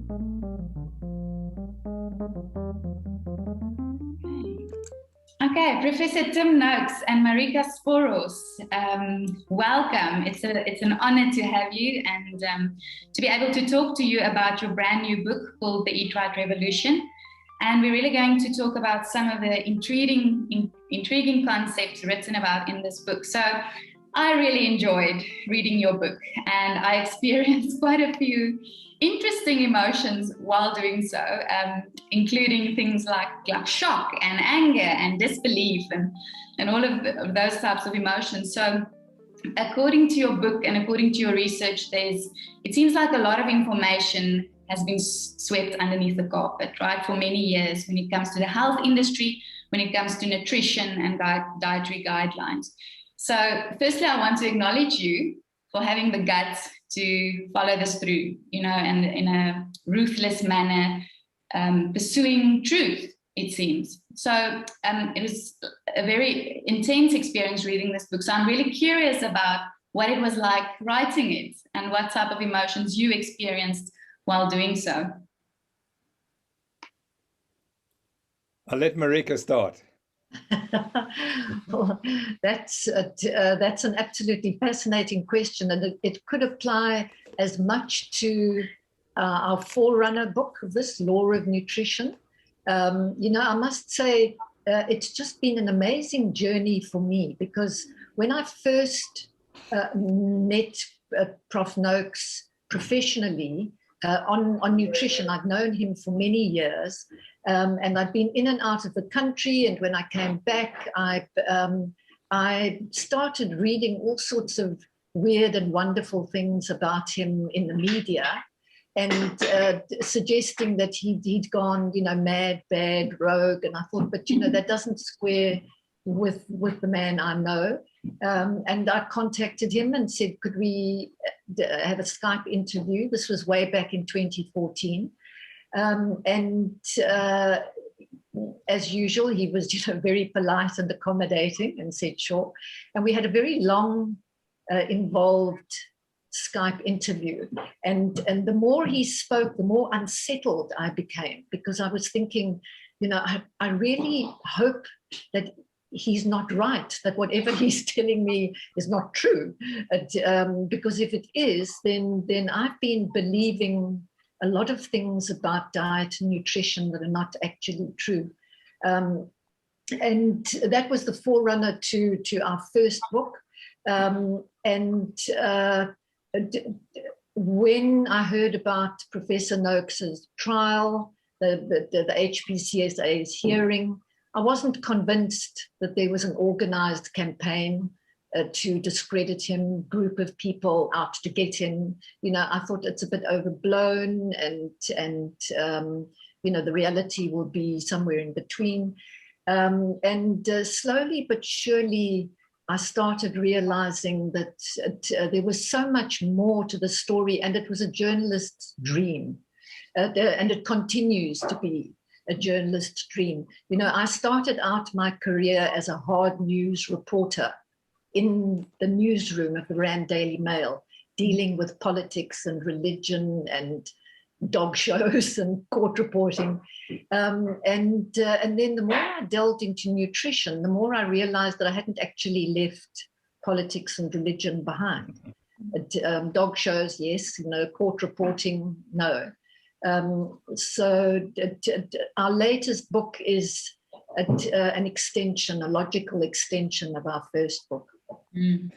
Okay, Professor Tim Noakes and Marika Sboros, welcome. It's an honor to have you and to be able to talk to you about your brand new book called The Eat Right Revolution. And we're really going to talk about some of the intriguing concepts written about in this book. So I really enjoyed reading your book, and I experienced quite a few interesting emotions while doing so, including things like shock and anger and disbelief and all of those types of emotions. So according to your book and according to your research, it seems like a lot of information has been swept underneath the carpet, right, for many years when it comes to the health industry, when it comes to nutrition and dietary guidelines. So firstly, I want to acknowledge you for having the guts to follow this through, and in a ruthless manner, pursuing truth, it seems. So it was a very intense experience reading this book. So I'm really curious about what it was like writing it and what type of emotions you experienced while doing so. I'll let Marika start. Well, that's an absolutely fascinating question, and it could apply as much to our forerunner book, this Law of Nutrition. I must say it's just been an amazing journey for me, because when I first met Prof. Noakes professionally on nutrition, I've known him for many years. And I'd been in and out of the country. And when I came back, I started reading all sorts of weird and wonderful things about him in the media, and suggesting that he'd gone, mad, bad, rogue. And I thought, but, that doesn't square with the man I know. And I contacted him and said, could we have a Skype interview? This was way back in 2014. As usual, he was, very polite and accommodating and said, sure. And we had a very long, involved Skype interview. And the more he spoke, the more unsettled I became, because I was thinking, I really hope that he's not right, that whatever he's telling me is not true. Because if it is, then I've been believing a lot of things about diet and nutrition that are not actually true. And that was the forerunner to our first book. When I heard about Professor Noakes' trial, the HPCSA's hearing, I wasn't convinced that there was an organized campaign to discredit him, group of people out to get him. I thought it's a bit overblown, and the reality will be somewhere in between. Slowly but surely, I started realizing that there was so much more to the story, and it was a journalist's dream, and it continues to be a journalist's dream. I started out my career as a hard news reporter in the newsroom of the Rand Daily Mail, dealing with politics and religion and dog shows and court reporting. And then the more I delved into nutrition, the more I realized that I hadn't actually left politics and religion behind. Dog shows, yes, court reporting, no. So our latest book is an extension, a logical extension of our first book. Mm.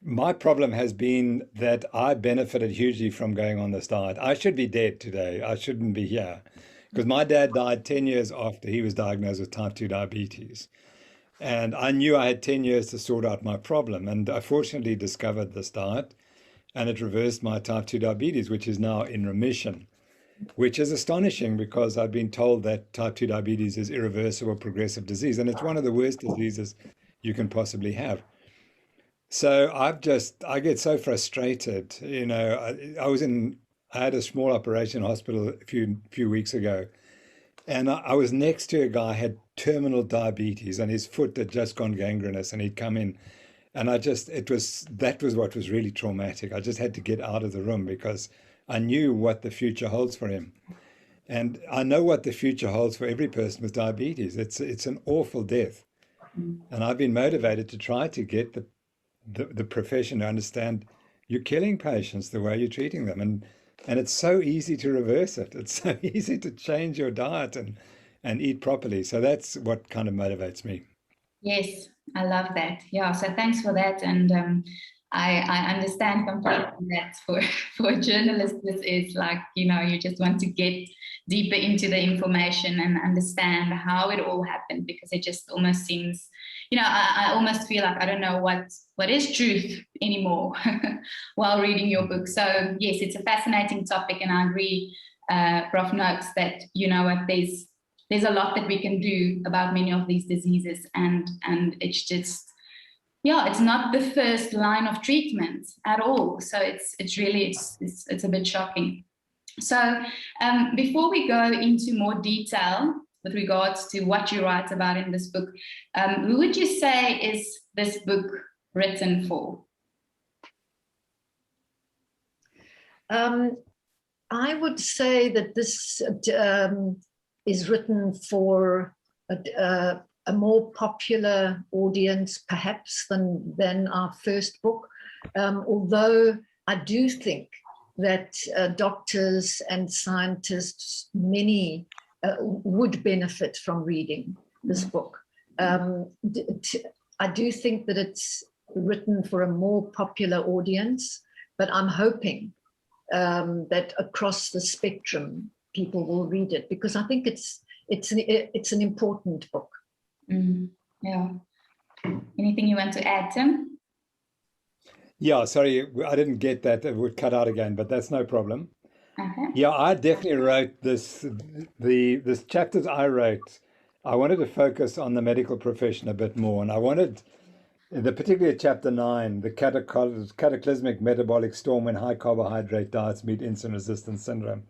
My problem has been that I benefited hugely from going on this diet. I should be dead today. I shouldn't be here, because my dad died 10 years after he was diagnosed with type 2 diabetes. And I knew I had 10 years to sort out my problem. And I fortunately discovered this diet, and it reversed my type 2 diabetes, which is now in remission, which is astonishing, because I've been told that type 2 diabetes is irreversible progressive disease. And it's one of the worst diseases you can possibly have. So I get so frustrated. I had a small operation hospital a few weeks ago, and I was next to a guy who had terminal diabetes, and his foot had just gone gangrenous, and he'd come in, and that was what was really traumatic. I just had to get out of the room, because I knew what the future holds for him. And I know what the future holds for every person with diabetes. It's an awful death. And I've been motivated to try to get the profession to understand you're killing patients the way you're treating them. And it's so easy to reverse it. It's so easy to change your diet and eat properly. So that's what kind of motivates me. Yes, I love that. Yeah, so thanks for that. And I understand completely that for a journalist, this is like, you just want to get deeper into the information and understand how it all happened, because it just almost seems, I almost feel like I don't know what is truth anymore while reading your book. So yes, it's a fascinating topic, and I agree, Prof. Noakes, that there's a lot that we can do about many of these diseases, and it's just, it's not the first line of treatment at all. So it's really a bit shocking. So before we go into more detail with regards to what you write about in this book, who would you say is this book written for? I would say that this is written for a more popular audience, perhaps, than our first book. Although I do think that doctors and scientists, many, would benefit from reading this book. I do think that it's written for a more popular audience, but I'm hoping that across the spectrum, people will read it, because I think it's an important book. Yeah. Anything you want to add, Tim? Yeah, sorry, I didn't get that. It would cut out again, but that's no problem. Okay. Yeah, I definitely wrote this chapters I wrote. I wanted to focus on the medical profession a bit more, and I wanted, particularly chapter 9, the cataclysmic metabolic storm when high carbohydrate diets meet insulin resistance syndrome.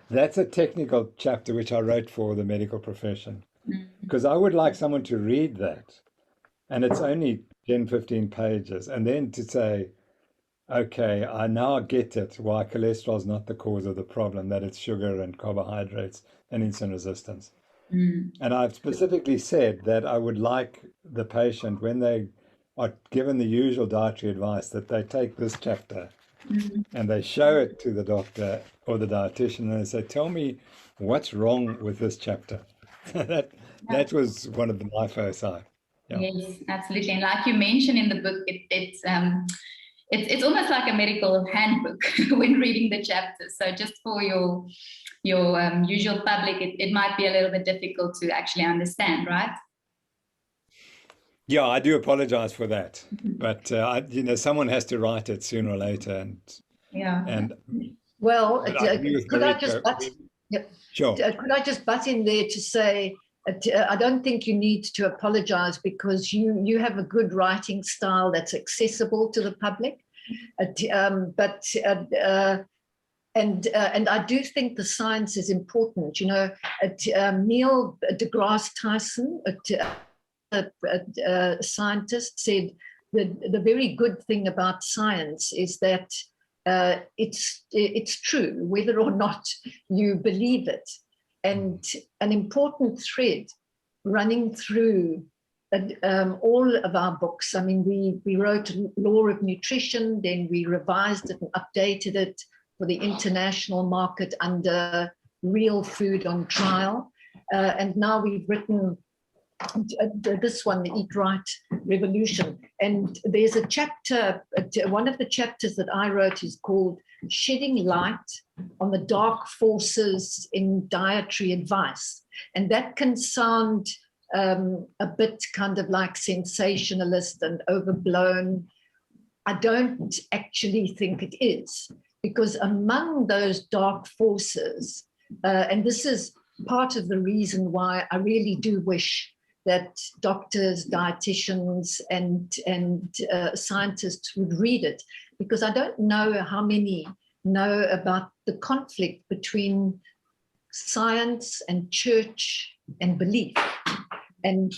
That's a technical chapter which I wrote for the medical profession, because I would like someone to read that, and it's only 10, 15 pages, and then to say, okay, I now get it why cholesterol is not the cause of the problem, that it's sugar and carbohydrates and insulin resistance. And I've specifically said that I would like the patient, when they are given the usual dietary advice, that they take this chapter and they show it to the doctor or the dietitian, and they say, tell me what's wrong with this chapter. That was one of my foci. Yeah. Yes, absolutely. And like you mentioned in the book, it's almost like a medical handbook when reading the chapters. So just for your usual public, it might be a little bit difficult to actually understand, right? Yeah, I do apologize for that, but someone has to write it sooner or later, and well, could I just butt in there to say, I don't think you need to apologize, because you have a good writing style that's accessible to the public, and I do think the science is important. Neil deGrasse Tyson, a scientist, said the very good thing about science is that it's true whether or not you believe it. And an important thread running through all of our books, I mean, we wrote Law of Nutrition, then we revised it and updated it for the international market under Real Food on Trial. And now we've written this one, the Eat Right Revolution. And there's a chapter, one of the chapters that I wrote is called Shedding Light on the Dark Forces in Dietary Advice. And that can sound a bit kind of like sensationalist and overblown. I don't actually think it is, because among those dark forces, and this is part of the reason why I really do wish that doctors, dietitians, and scientists would read it, because I don't know how many know about the conflict between science and church and belief, and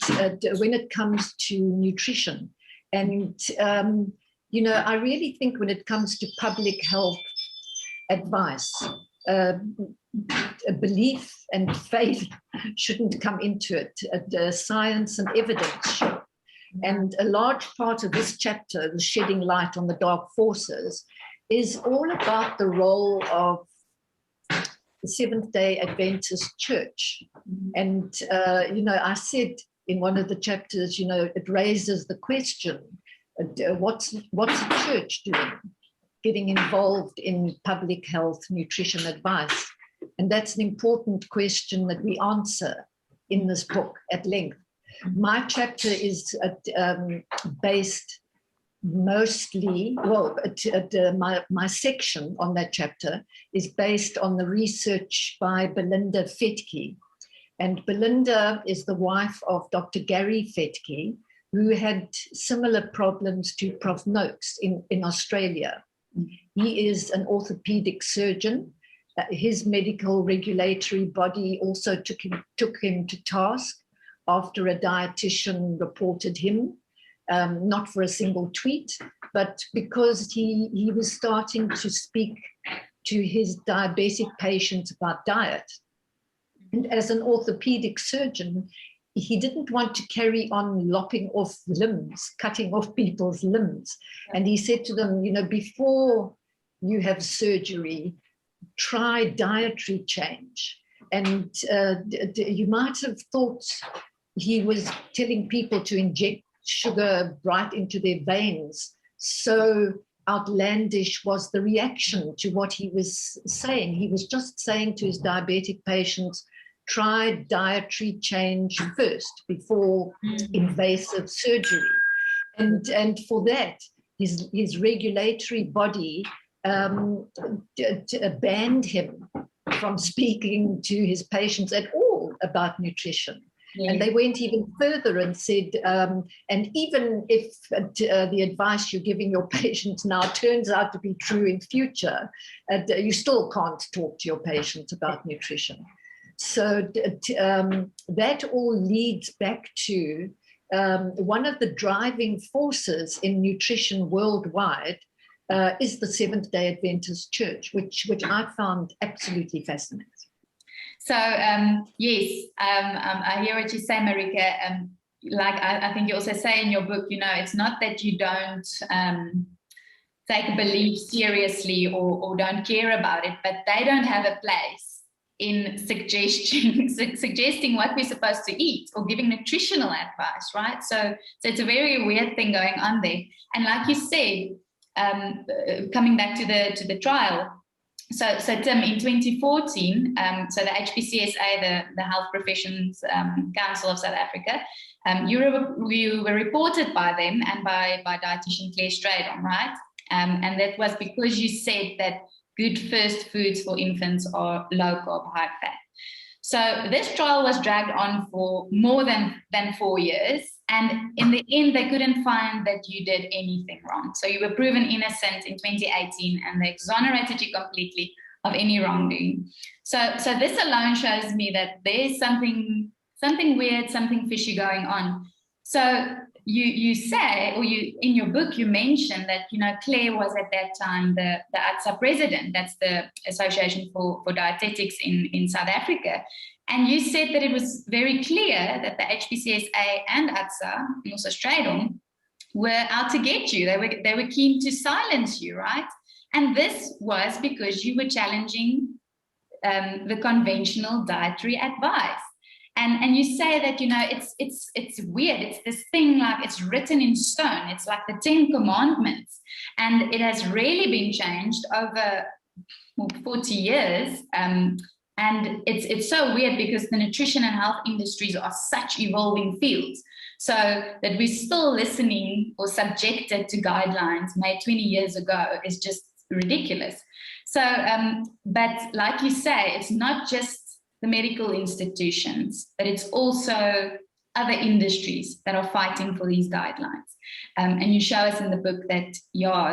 when it comes to nutrition. And, I really think when it comes to public health, advice. Belief and faith shouldn't come into it. Science and evidence should. And a large part of this chapter, the shedding light on the dark forces, is all about the role of the Seventh-day Adventist Church. And, I said in one of the chapters, it raises the question, what's the church doing? Getting involved in public health, nutrition advice. And that's an important question that we answer in this book at length. My chapter is based mostly, my section on that chapter is based on the research by Belinda Fettke. And Belinda is the wife of Dr. Gary Fettke, who had similar problems to Prof. Noakes in Australia. He is an orthopedic surgeon. His medical regulatory body also took him to task after a dietitian reported him, not for a single tweet, but because he was starting to speak to his diabetic patients about diet. And as an orthopedic surgeon, he didn't want to carry on lopping off limbs, cutting off people's limbs. And he said to them, before you have surgery, try dietary change. And you might have thought he was telling people to inject sugar right into their veins. So outlandish was the reaction to what he was saying. He was just saying to his diabetic patients, try dietary change first before invasive surgery. And for that, his regulatory body banned him from speaking to his patients at all about nutrition. Yeah. And they went even further and said, and even if the advice you're giving your patients now turns out to be true in future, you still can't talk to your patients about nutrition. So that all leads back to one of the driving forces in nutrition worldwide is the Seventh-day Adventist Church, which I found absolutely fascinating. So, yes, I hear what you say, Marika. I think you also say in your book, it's not that you don't take a belief seriously or don't care about it, but they don't have a place in suggesting what we're supposed to eat or giving nutritional advice, right? So it's a very weird thing going on there. And like you said, coming back to the trial, so Tim, in 2014, so the HPCSA, the Health Professions Council of South Africa, you were reported by them and by dietitian Claire Stradon, right? And that was because you said that good first foods for infants are low carb, high fat. So this trial was dragged on for more than 4 years. And in the end, they couldn't find that you did anything wrong. So you were proven innocent in 2018 and they exonerated you completely of any wrongdoing. So this alone shows me that there's something weird, something fishy going on. So you say, or you in your book, you mentioned that, Claire was at that time the ATSA president, that's the Association for Dietetics in South Africa. And you said that it was very clear that the HPCSA and ATSA, and also Stradon, were out to get you. They were keen to silence you, right? And this was because you were challenging the conventional dietary advice. And you say that, it's weird. It's this thing like it's written in stone. It's like the 10 Commandments. And it has really been changed over 40 years. And it's so weird because the nutrition and health industries are such evolving fields. So that we're still listening or subjected to guidelines made 20 years ago is just ridiculous. So, but like you say, it's not just the medical institutions, but it's also other industries that are fighting for these guidelines. And you show us in the book that,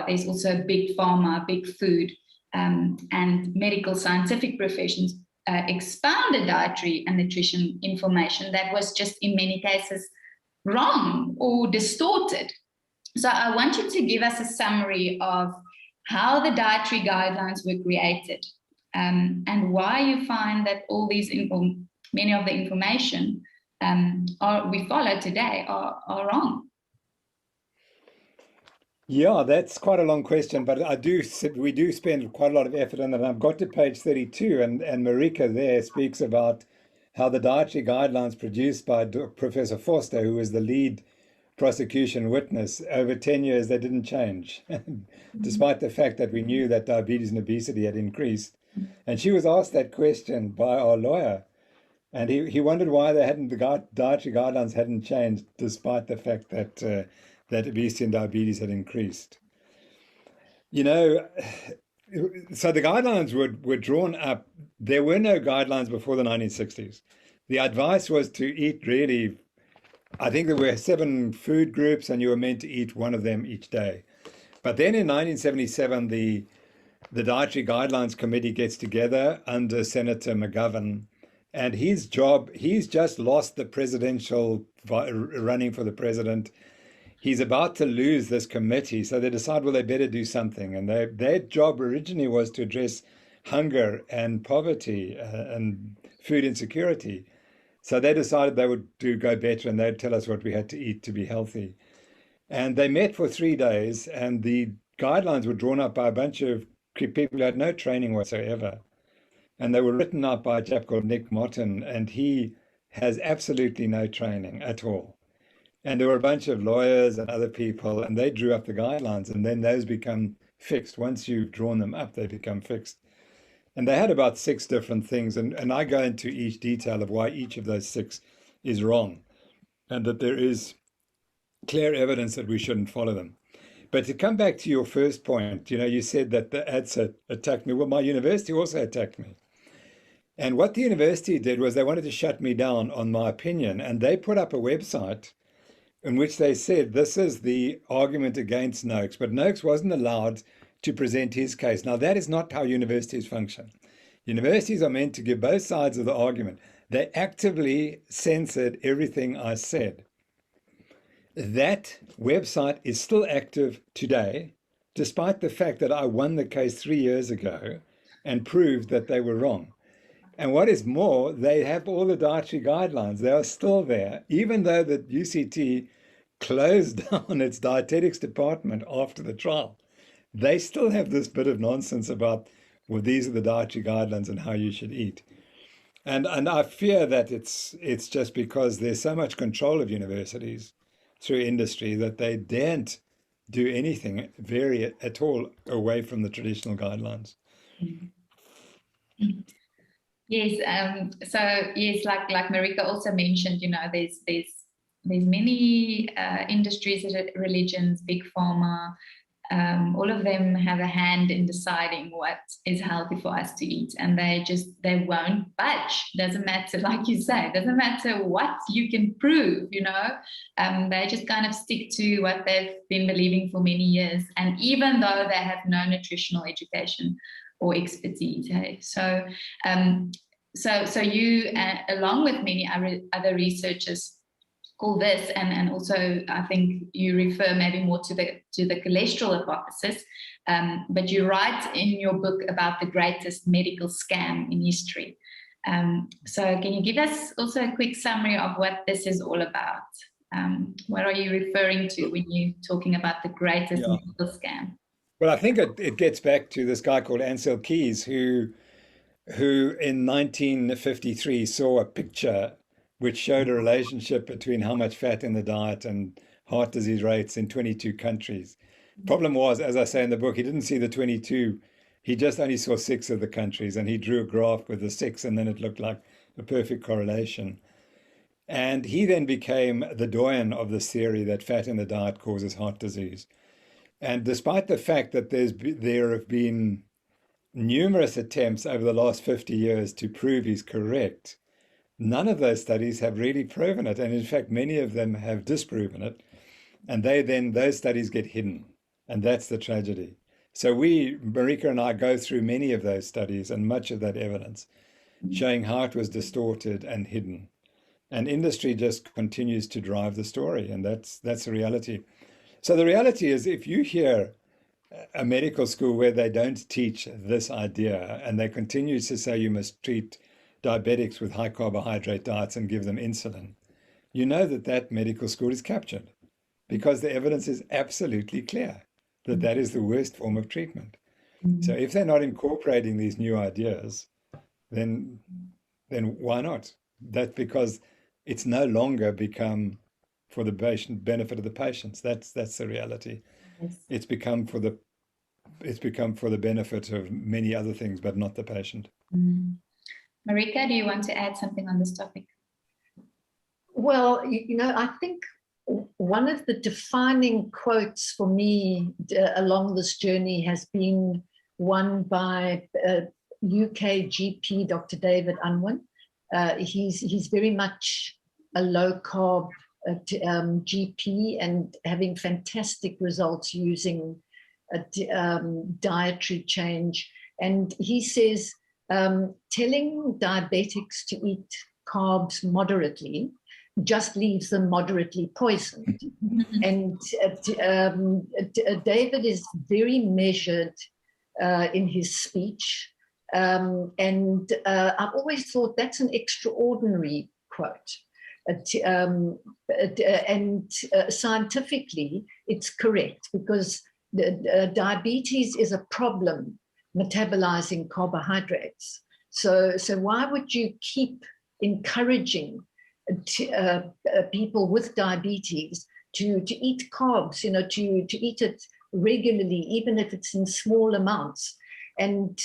there's also big pharma, big food, and medical scientific professions expounded dietary and nutrition information that was just in many cases wrong or distorted. So I want you to give us a summary of how the dietary guidelines were created, and why you find that all these many of the information we follow today are wrong. Yeah, that's quite a long question, but we do spend quite a lot of effort on it. I've got to page 32, and Marika there speaks about how the dietary guidelines produced by Professor Forster, who was the lead prosecution witness, over 10 years, they didn't change, despite the fact that we knew that diabetes and obesity had increased. And she was asked that question by our lawyer, and he wondered why the dietary guidelines hadn't changed, despite the fact that that obesity and diabetes had increased. You know, so the guidelines were drawn up. There were no guidelines before the 1960s. The advice was to eat really, I think there were 7 food groups, and you were meant to eat one of them each day. But then in 1977, the Dietary Guidelines Committee gets together under Senator McGovern, and he's just lost the presidential running for the president. He's about to lose this committee, so they decide, well, they better do something. And their job originally was to address hunger and poverty and food insecurity. So they decided they would go better, and they'd tell us what we had to eat to be healthy. And they met for 3 days, and the guidelines were drawn up by a bunch of people who had no training whatsoever. And they were written up by a chap called Nick Martin, and he has absolutely no training at all. And there were a bunch of lawyers and other people, and they drew up the guidelines, and then those become fixed. Once you've drawn them up, they become fixed. And they had about 6 different things, and I go into each detail of why each of those 6 is wrong, and that there is clear evidence that we shouldn't follow them. But to come back to your first point, you said that the ADSA attacked me. Well, my university also attacked me. And what the university did was they wanted to shut me down on my opinion, and they put up a website in which they said this is the argument against Noakes, but Noakes wasn't allowed to present his case. Now, that is not how universities function. Universities are meant to give both sides of the argument. They actively censored everything I said. That website is still active today, despite the fact that I won the case 3 years ago and proved that they were wrong. And what is more, they have all the dietary guidelines. They are still there, even though the UCT closed down its dietetics department after the trial. They still have this bit of nonsense about, well, these are the dietary guidelines and how you should eat. And I fear that it's just because there's so much control of universities through industry that they daren't do anything at all away from the traditional guidelines. Yes. So yes, like Marika also mentioned, there's many industries, religions, big pharma. All of them have a hand in deciding what is healthy for us to eat, and they won't budge. Doesn't matter, like you say, doesn't matter what you can prove. They just kind of stick to what they've been believing for many years, and even though they have no nutritional education or expertise. Hey? So you, along with many other researchers, call this, and also I think you refer maybe more to the cholesterol hypothesis, but you write in your book about the greatest medical scam in history. So can you give us also a quick summary of what this is all about? What are you referring to when you're talking about the greatest medical scam? Well, I think it gets back to this guy called Ansel Keys, who in 1953 saw a picture which showed a relationship between how much fat in the diet and heart disease rates in 22 countries. Problem was, as I say in the book, he didn't see the 22. He just only saw 6 of the countries, and he drew a graph with the 6, and then it looked like a perfect correlation. And he then became the doyen of this theory that fat in the diet causes heart disease. And despite the fact that there have been numerous attempts over the last 50 years to prove he's correct, none of those studies have really proven it. And in fact, many of them have disproven it. And those studies get hidden. And that's the tragedy. So Marika and I, go through many of those studies and much of that evidence showing how it was distorted and hidden. And industry just continues to drive the story. And that's the reality. So the reality is, if you hear a medical school where they don't teach this idea, and they continue to say you must treat diabetics with high carbohydrate diets and give them insulin, you know that that medical school is captured, because the evidence is absolutely clear that that is the worst form of treatment. So if they're not incorporating these new ideas, then why not? That's because it's no longer become for the patient benefit of the patients. That's the reality. Yes. It's become for the benefit of many other things, but not the patient. Marika, do you want to add something on this topic? Well, I think one of the defining quotes for me along this journey has been one by UK GP, Dr. David Unwin. He's very much a low-carb GP and having fantastic results using dietary change. And he says, telling diabetics to eat carbs moderately just leaves them moderately poisoned. And David is very measured in his speech. And I've always thought that's an extraordinary quote. And scientifically, it's correct, because diabetes is a problem metabolizing carbohydrates. So why would you keep encouraging people with diabetes to eat carbs, to eat it regularly, even if it's in small amounts? And,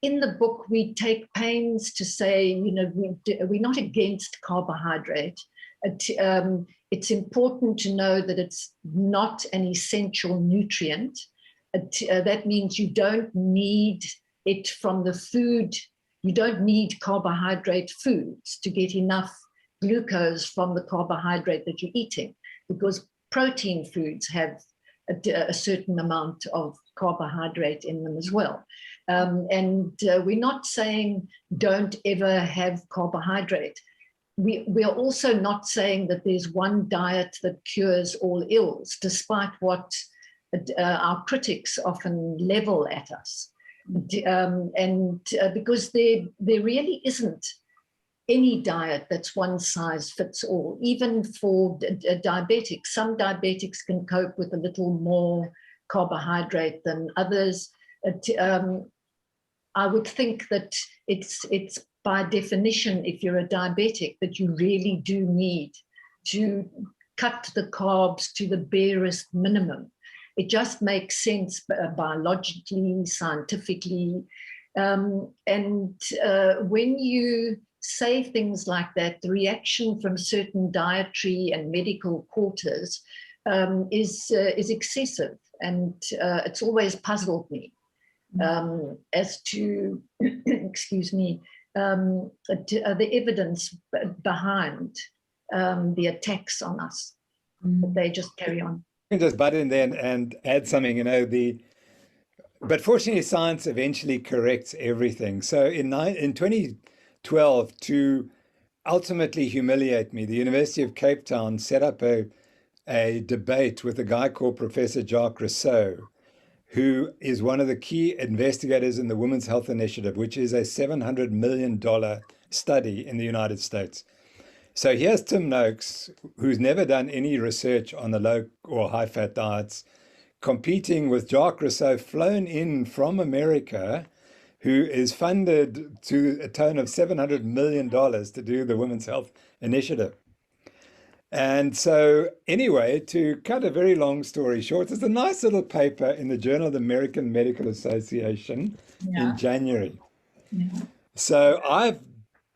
in the book, we take pains to say, we're not against carbohydrate. It's important to know that it's not an essential nutrient. That means you don't need it from the food. You don't need carbohydrate foods to get enough glucose from the carbohydrate that you're eating, because protein foods have a certain amount of carbohydrate in them as well. And we're not saying don't ever have carbohydrate. We are also not saying that there's one diet that cures all ills, despite what our critics often level at us. Because there really isn't any diet that's one size fits all, even for diabetics. Some diabetics can cope with a little more carbohydrate than others. I would think that it's by definition, if you're a diabetic, that you really do need to cut the carbs to the barest minimum. It just makes sense biologically, scientifically. And when you say things like that, the reaction from certain dietary and medical quarters is excessive. And it's always puzzled me as to, excuse me, the evidence behind the attacks on us. But they just carry on. I can just butt in there and add something, but fortunately science eventually corrects everything. So in 2012, to ultimately humiliate me, the University of Cape Town set up a debate with a guy called Professor Jacques Rousseau, who is one of the key investigators in the Women's Health Initiative, which is a $700 million study in the United States. So here's Tim Noakes, who's never done any research on the low or high-fat diets, competing with Jacques Rousseau, flown in from America, who is funded to a tone of $700 million to do the Women's Health Initiative. And so anyway, to cut a very long story short, there's a nice little paper in the Journal of the American Medical Association in January. So I've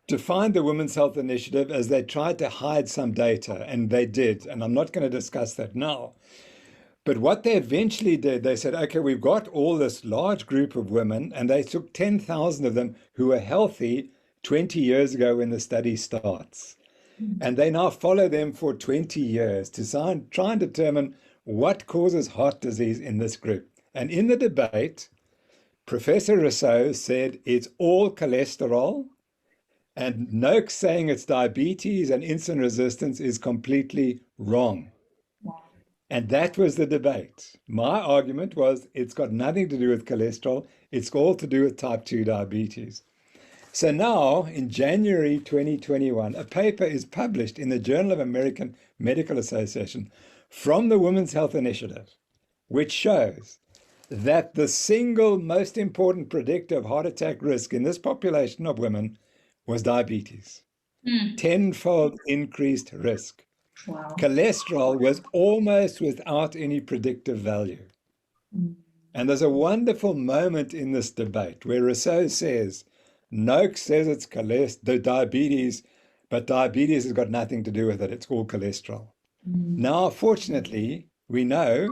defined the Women's Health Initiative as they tried to hide some data, and they did. And I'm not going to discuss that now. But what they eventually did, they said, okay, we've got all this large group of women, and they took 10,000 of them who were healthy 20 years ago when the study starts. And they now follow them for 20 years to try and determine what causes heart disease in this group. And in the debate, Professor Rousseau said it's all cholesterol, and Noakes saying it's diabetes and insulin resistance is completely wrong. And that was the debate. My argument was it's got nothing to do with cholesterol. It's all to do with type 2 diabetes. So now, in January 2021, a paper is published in the Journal of American Medical Association from the Women's Health Initiative, which shows that the single most important predictor of heart attack risk in this population of women was diabetes. Tenfold increased risk. Wow. Cholesterol was almost without any predictive value. And there's a wonderful moment in this debate where Rousseau says, Noakes says it's the diabetes, but diabetes has got nothing to do with it. It's all cholesterol. Now, fortunately, we know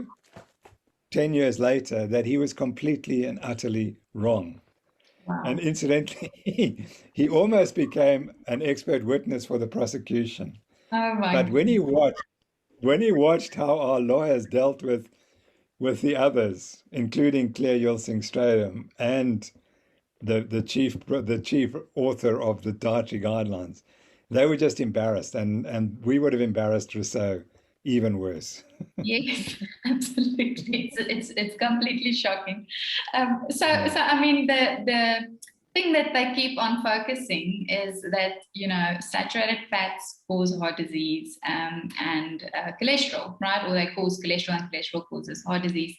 10 years later that he was completely and utterly wrong. Wow. And incidentally, he almost became an expert witness for the prosecution. Oh my But when he watched how our lawyers dealt with the others, including Claire Yulsing-Strydom and the chief author of the Dietary guidelines, they were just embarrassed, and we would have embarrassed Rousseau even worse. Yes, absolutely. It's completely shocking. So I mean, the thing that they keep on focusing is that, you know, saturated fats cause heart disease, and cholesterol, right? Or they cause cholesterol, and cholesterol causes heart disease.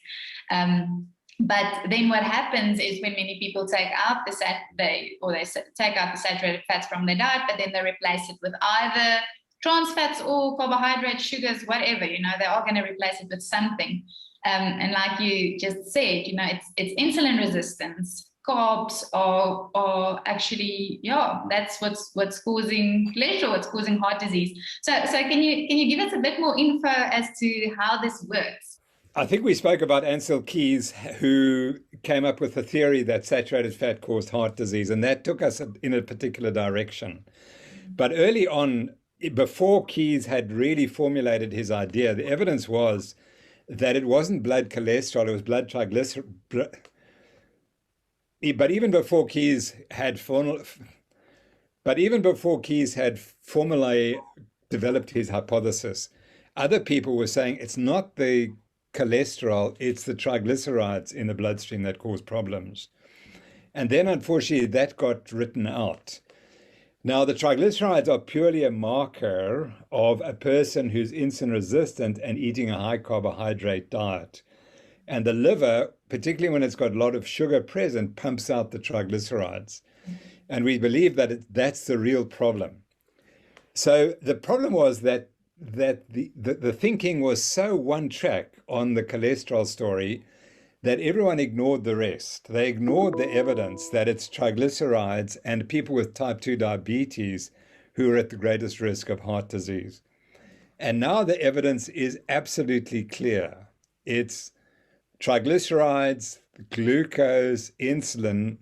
But then what happens is when many people take out the take out the saturated fats from their diet, but then they replace it with either trans fats or carbohydrates, sugars, whatever, you know, they are going to replace it with something. And like you just said, you know, it's insulin resistance. Carbs are actually, yeah, that's what's causing cholesterol, what's causing heart disease. So can you give us a bit more info as to how this works? I think we spoke about Ansel Keys, who came up with the theory that saturated fat caused heart disease, and that took us in a particular direction. But early on, before Keys had really formulated his idea, the evidence was that it wasn't blood cholesterol, it was blood triglycerides. But even before Keys had formally developed his hypothesis, other people were saying it's not the cholesterol, it's the triglycerides in the bloodstream that cause problems. And then, unfortunately, that got written out. Now, the triglycerides are purely a marker of a person who's insulin resistant and eating a high carbohydrate diet. And the liver, particularly when it's got a lot of sugar present, pumps out the triglycerides. And we believe that that's the real problem. So the problem was that the thinking was so one track on the cholesterol story that everyone ignored the rest. They ignored the evidence that it's triglycerides and people with type 2 diabetes who are at the greatest risk of heart disease. And now the evidence is absolutely clear. It's triglycerides, glucose, insulin,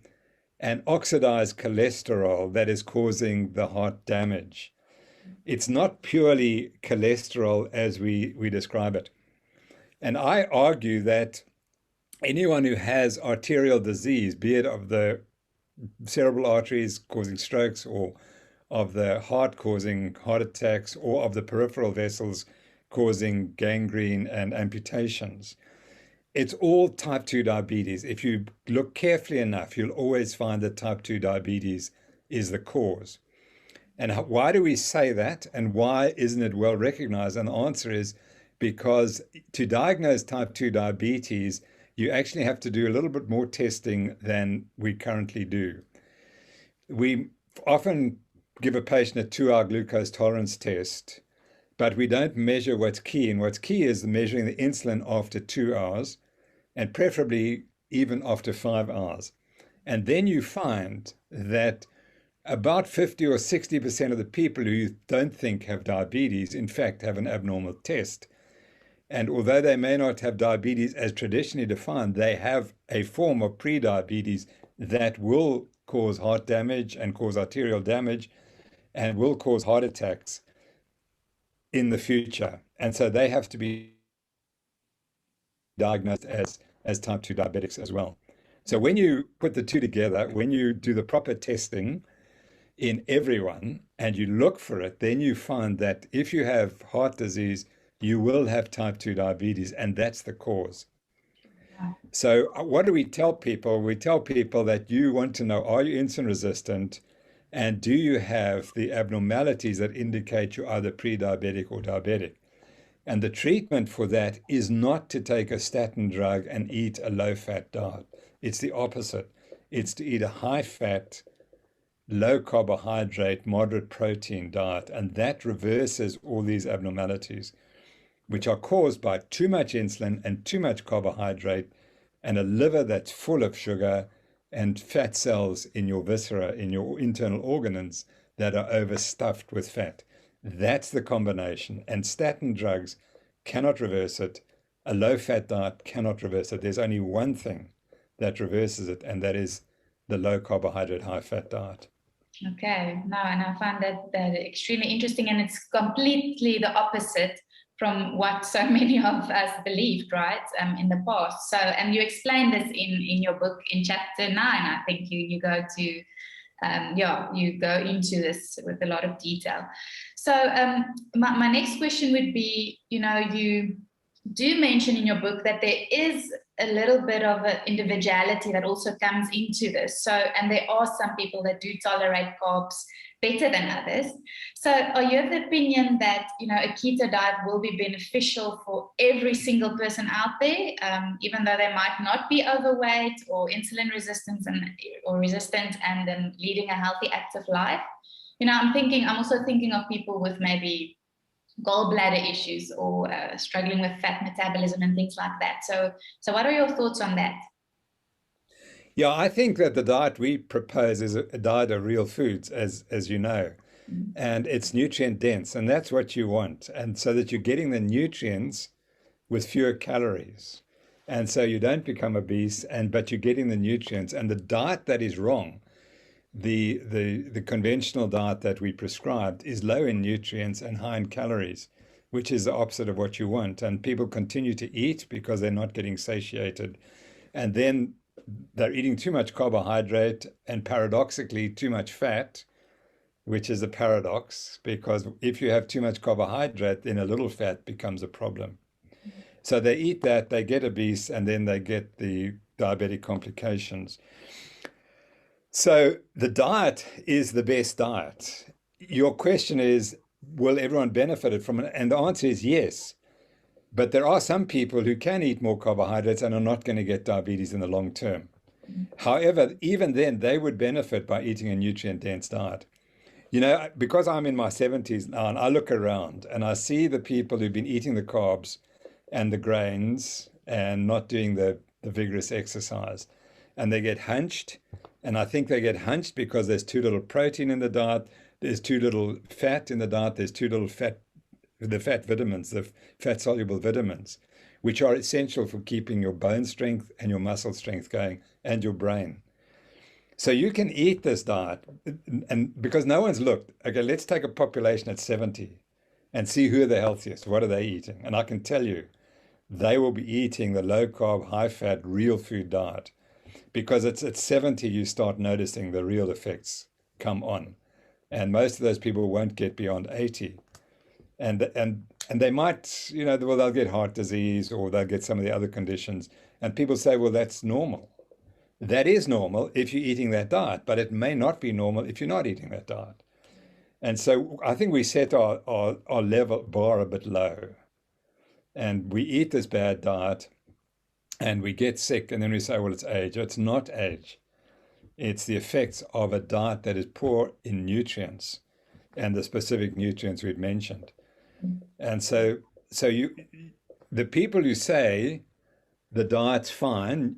and oxidized cholesterol that is causing the heart damage. It's not purely cholesterol as we describe it. And I argue that anyone who has arterial disease, be it of the cerebral arteries causing strokes, or of the heart causing heart attacks, or of the peripheral vessels causing gangrene and amputations, it's all type 2 diabetes. If you look carefully enough, you'll always find that type 2 diabetes is the cause. And why do we say that? And why isn't it well recognized? And the answer is because to diagnose type 2 diabetes, you actually have to do a little bit more testing than we currently do. We often give a patient a 2-hour glucose tolerance test, but we don't measure what's key. And what's key is measuring the insulin after 2 hours, and preferably even after 5 hours. And then you find that about 50 or 60% of the people who you don't think have diabetes, in fact, have an abnormal test. And although they may not have diabetes as traditionally defined, they have a form of prediabetes that will cause heart damage and cause arterial damage and will cause heart attacks in the future. And so they have to be diagnosed as type 2 diabetics as well. So when you put the two together, when you do the proper testing in everyone and you look for it, then you find that if you have heart disease, you will have type 2 diabetes, and that's the cause. So what do we tell people? We tell people that you want to know, are you insulin resistant? And do you have the abnormalities that indicate you're either pre-diabetic or diabetic? And the treatment for that is not to take a statin drug and eat a low-fat diet. It's the opposite. It's to eat a high-fat, low-carbohydrate, moderate protein diet. And that reverses all these abnormalities, which are caused by too much insulin and too much carbohydrate and a liver that's full of sugar and fat cells in your viscera, in your internal organs that are overstuffed with fat. That's the combination. And statin drugs cannot reverse it. A low-fat diet cannot reverse it. There's only one thing that reverses it, and that is the low-carbohydrate, high-fat diet. Okay, no, and I find that extremely interesting, and it's completely the opposite from what so many of us believed, right, in the past. So, and you explain this in your book in chapter 9. I think you go to, you go into this with a lot of detail. So my next question would be, you do mention in your book that there is a little bit of an individuality that also comes into this. So, and there are some people that do tolerate carbs better than others. So are you of the opinion that, a keto diet will be beneficial for every single person out there, even though they might not be overweight or insulin resistant and then leading a healthy, active life? I'm also thinking of people with maybe gallbladder issues or struggling with fat metabolism and things like that. So what are your thoughts on that? Yeah, I think that the diet we propose is a diet of real foods, as you know, and it's nutrient dense, and that's what you want. And so that you're getting the nutrients with fewer calories. And so you don't become obese, but you're getting the nutrients. And the diet that is wrong, the conventional diet that we prescribed, is low in nutrients and high in calories, which is the opposite of what you want. And people continue to eat because they're not getting satiated. And then they're eating too much carbohydrate and paradoxically too much fat, which is a paradox, because if you have too much carbohydrate, then a little fat becomes a problem. So they eat that, they get obese, and then they get the diabetic complications. So the diet is the best diet. Your question is, will everyone benefit from it? And the answer is yes. But there are some people who can eat more carbohydrates and are not going to get diabetes in the long term. However, even then, they would benefit by eating a nutrient-dense diet. Because I'm in my 70s now, and I look around and I see the people who've been eating the carbs and the grains and not doing the vigorous exercise, and they get hunched. And I think they get hunched because there's too little protein in the diet, there's too little fat in the diet, there's too little the fat vitamins, the fat-soluble vitamins, which are essential for keeping your bone strength and your muscle strength going and your brain. So you can eat this diet, and because no one's looked, okay, let's take a population at 70 and see who are the healthiest, what are they eating? And I can tell you, they will be eating the low-carb, high-fat, real food diet, because it's at 70 you start noticing the real effects come on. And most of those people won't get beyond 80. And they might, they'll get heart disease or they'll get some of the other conditions. And people say, well, that's normal. That is normal if you're eating that diet, but it may not be normal if you're not eating that diet. And so I think we set our level bar a bit low. And we eat this bad diet and we get sick, and then we say, well, it's age. It's not age. It's the effects of a diet that is poor in nutrients and the specific nutrients we've mentioned. And so the people who say the diet's fine,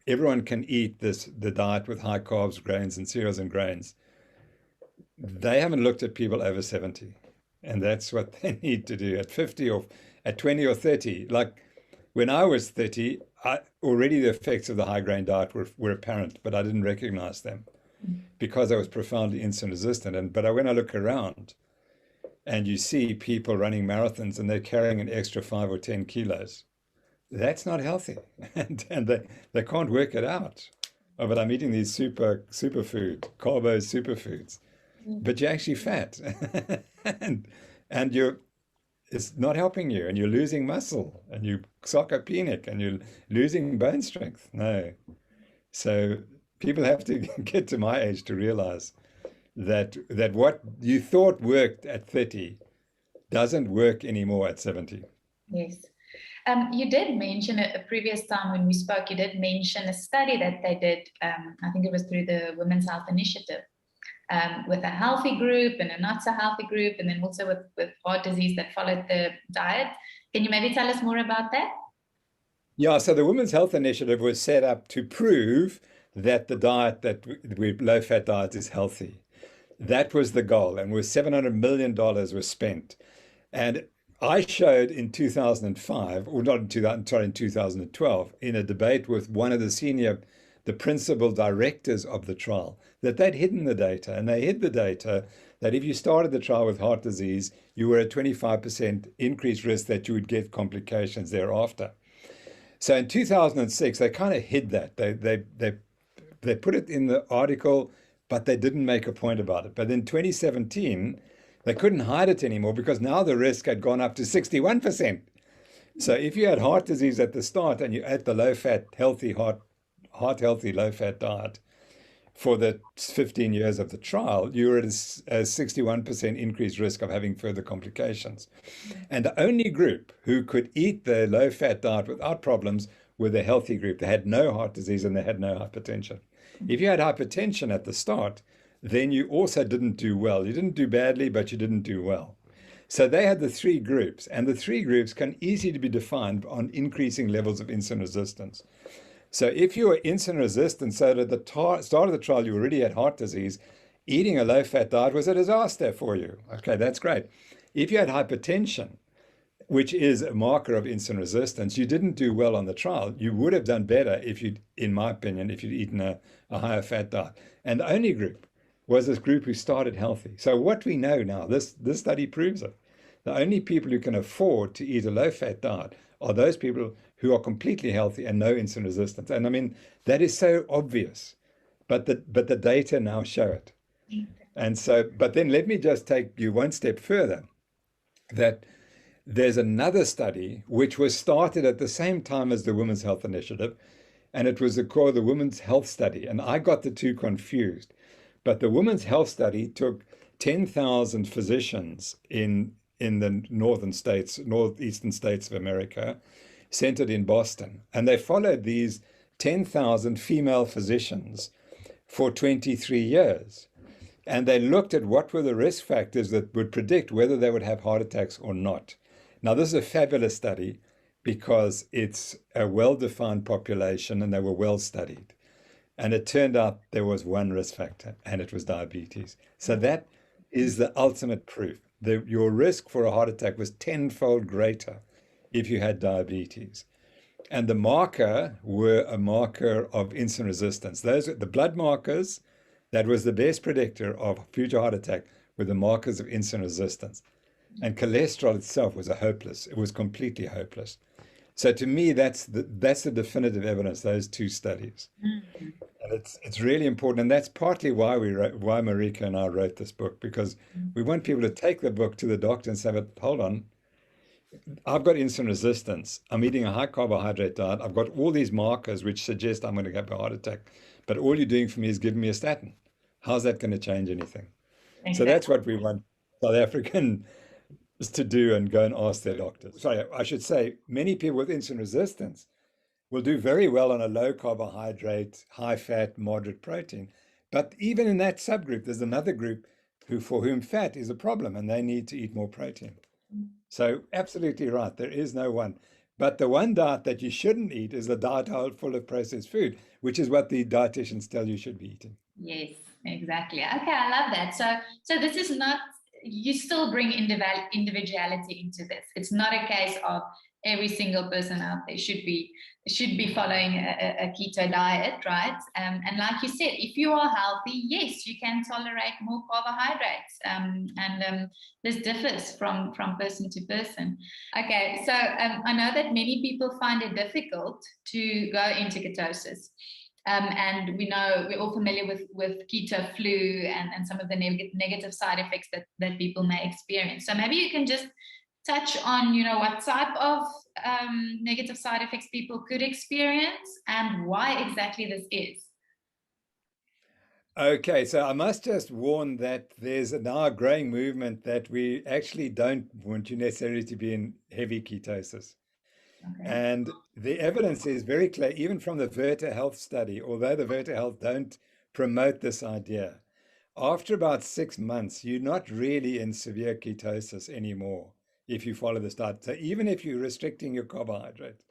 everyone can eat the diet with high carbs, grains and cereals and grains, they haven't looked at people over 70. And that's what they need to do at 50 or at 20 or 30. Like when I was 30, already the effects of the high grain diet were apparent, but I didn't recognize them because I was profoundly insulin resistant. But when I look around and you see people running marathons and they're carrying an extra 5 or 10 kilos, that's not healthy. And they can't work it out. Oh, but I'm eating these superfood, carbo superfoods, but you're actually fat. and is not helping you, and you're losing muscle, and you're sarcopenic, and you're losing bone strength. No. So people have to get to my age to realize that what you thought worked at 30 doesn't work anymore at 70. Yes. You did mention a previous time when we spoke, you did mention a study that they did, I think it was through the Women's Health Initiative, with a healthy group and a not so healthy group, and then also with heart disease that followed the diet. Can you maybe tell us more about that? Yeah, so the Women's Health Initiative was set up to prove that the diet low-fat diet is healthy. That was the goal, and $700 million was spent. And I showed in 2005, or not in 2000, sorry, in 2012, in a debate with one of the principal directors of the trial, that they'd hidden the data. And they hid the data that if you started the trial with heart disease, you were at 25% increased risk that you would get complications thereafter. So in 2006, they kind of hid that. They put it in the article, but they didn't make a point about it. But in 2017, they couldn't hide it anymore because now the risk had gone up to 61%. So if you had heart disease at the start and you ate the low-fat, healthy, heart-healthy, low-fat diet for the 15 years of the trial, you were at a 61% increased risk of having further complications. And the only group who could eat the low-fat diet without problems were the healthy group. They had no heart disease and they had no hypertension. If you had hypertension at the start, then you also didn't do well. You didn't do badly, but you didn't do well. So they had the three groups, and the three groups can easily be defined on increasing levels of insulin resistance. So if you were insulin resistant, so at the start of the trial you already had heart disease, eating a low-fat diet was a disaster for you. Okay, that's great. If you had hypertension, which is a marker of insulin resistance, you didn't do well on the trial. You would have done better if you'd, in my opinion, if you'd eaten a higher fat diet. And the only group was this group who started healthy. So what we know now, this study proves it. The only people who can afford to eat a low-fat diet are those people who are completely healthy and no insulin resistance. And I mean, that is so obvious, but the data now show it. And so, but then let me just take you one step further, that there's another study which was started at the same time as the Women's Health Initiative, and it was called the Women's Health Study. And I got the two confused. But the Women's Health Study took 10,000 physicians in the northeastern states of America, centered in Boston. And they followed these 10,000 female physicians for 23 years. And they looked at what were the risk factors that would predict whether they would have heart attacks or not. Now, this is a fabulous study because it's a well-defined population and they were well studied. And it turned out there was one risk factor, and it was diabetes. So that is the ultimate proof. Your risk for a heart attack was tenfold greater if you had diabetes. And the marker were a marker of insulin resistance. Those are the blood markers that was the best predictor of future heart attack were the markers of insulin resistance. And cholesterol itself was it was completely hopeless. So to me, that's the definitive evidence, those two studies. Mm-hmm. And it's really important. And that's partly why why Marika and I wrote this book, because we want people to take the book to the doctor and say, but hold on, I've got insulin resistance. I'm eating a high carbohydrate diet. I've got all these markers which suggest I'm going to have a heart attack. But all you're doing for me is giving me a statin. How's that going to change anything? Exactly. So that's what we want South Africans to do and go and ask their doctors. Sorry, I should say many people with insulin resistance will do very well on a low carbohydrate, high fat, moderate protein. But even in that subgroup, there's another group for whom fat is a problem and they need to eat more protein. So absolutely right, there is no one. But the one diet that you shouldn't eat is a diet full of processed food, which is what the dietitians tell you should be eating. Yes, exactly. Okay, I love that. So this is not, you still bring individuality into this. It's not a case of every single person out there should be following a keto diet, right? And like you said, if you are healthy, yes, you can tolerate more carbohydrates. And this differs from person to person. Okay, so I know that many people find it difficult to go into ketosis. And we're all familiar with keto flu and some of the negative side effects that people may experience. So maybe you can just touch on, you know, what type of negative side effects people could experience and why exactly this is? Okay, so I must just warn that there's now a growing movement that we actually don't want you necessarily to be in heavy ketosis. Okay. And the evidence is very clear, even from the Virta Health study, although the Virta Health don't promote this idea. After about 6 months, you're not really in severe ketosis anymore if you follow this diet. So even if you're restricting your carbohydrate,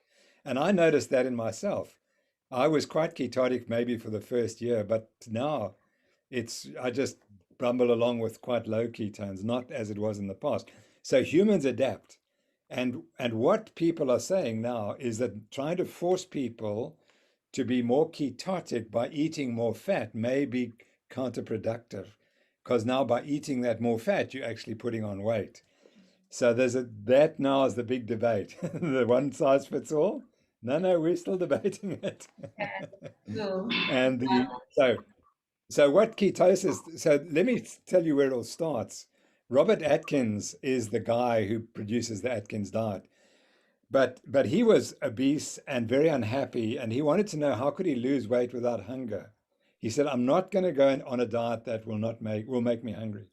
and I noticed that in myself, I was quite ketotic maybe for the first year, but now I just bumble along with quite low ketones, not as it was in the past. So humans adapt. And what people are saying now is that trying to force people to be more ketotic by eating more fat may be counterproductive, because now by eating that more fat, you're actually putting on weight. So that now is the big debate. The one size fits all. No, we're still debating it. Cool. And so what ketosis, so let me tell you where it all starts. Robert Atkins is the guy who produces the Atkins diet. But he was obese and very unhappy, and he wanted to know how could he lose weight without hunger. He said, I'm not going to go on a diet that will make me hungry.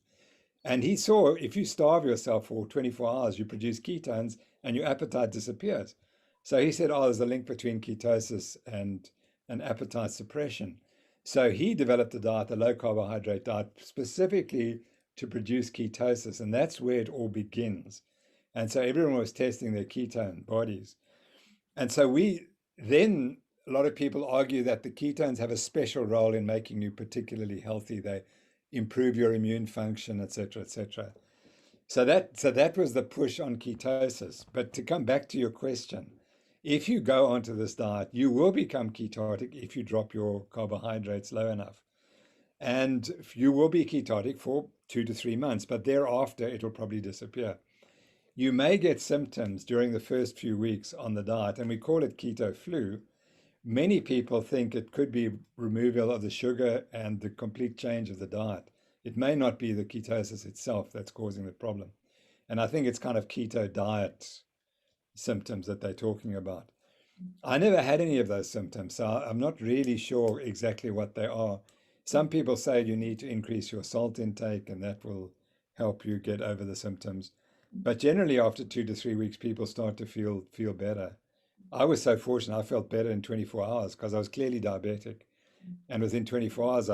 And he saw if you starve yourself for 24 hours, you produce ketones and your appetite disappears. So he said, there's a link between ketosis and appetite suppression. So he developed a diet, a low carbohydrate diet, specifically to produce ketosis. And that's where it all begins. And so everyone was testing their ketone bodies. And so then a lot of people argue that the ketones have a special role in making you particularly healthy. They improve your immune function, et cetera, et cetera. So that was the push on ketosis. But to come back to your question, if you go onto this diet, you will become ketotic if you drop your carbohydrates low enough. And you will be ketotic for 2 to 3 months, but thereafter it will probably disappear. You may get symptoms during the first few weeks on the diet, and we call it keto flu. Many people think it could be removal of the sugar and the complete change of the diet. It may not be the ketosis itself that's causing the problem. And I think it's kind of keto diet symptoms that they're talking about. I never had any of those symptoms, so I'm not really sure exactly what they are. Some people say you need to increase your salt intake, and that will help you get over the symptoms. But generally, after 2 to 3 weeks, people start to feel better. I was so fortunate; I felt better in 24 hours because I was clearly diabetic, and within 24 hours,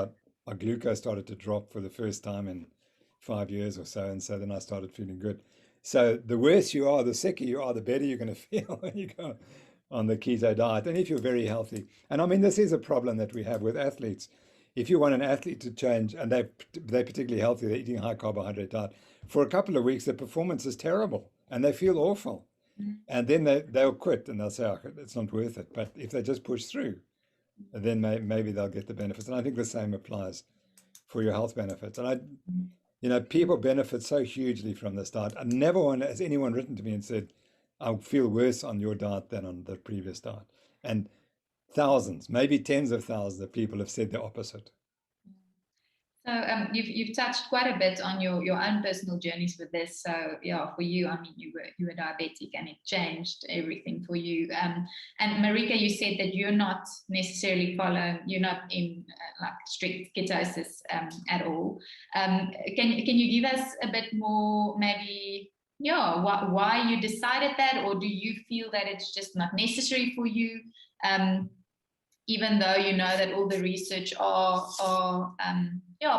my glucose started to drop for the first time in 5 years or so, and so then I started feeling good. So the worse you are, the sicker you are, the better you're going to feel when you go on the keto diet, and if you're very healthy. And I mean, this is a problem that we have with athletes. If you want an athlete to change, and they're particularly healthy, they're eating a high carbohydrate diet, for a couple of weeks, their performance is terrible and they feel awful. And then they'll quit and they'll say, oh, it's not worth it. But if they just push through, then maybe they'll get the benefits. And I think the same applies for your health benefits. And people benefit so hugely from this diet. And never has anyone written to me and said, I feel worse on your diet than on the previous diet. And thousands, maybe tens of thousands of people have said the opposite. So you've touched quite a bit on your own personal journeys with this. So yeah, for you, I mean, you were diabetic and it changed everything for you. And Marika, you said that you're not necessarily you're not in like strict ketosis at all. Can you give us a bit more, maybe, why you decided that, or do you feel that it's just not necessary for you? Even though you know that all the research are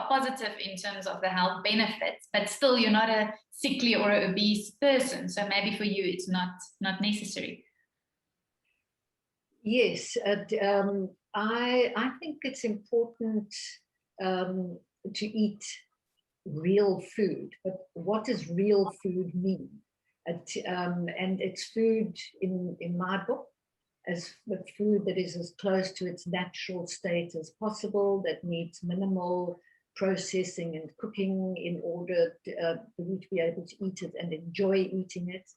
positive in terms of the health benefits, but still you're not a sickly or an obese person. So maybe for you it's not necessary. Yes, I think it's important to eat real food. But what does real food mean? And it's food in my book as food that is as close to its natural state as possible, that needs minimal processing and cooking in order for you to be able to eat it and enjoy eating it.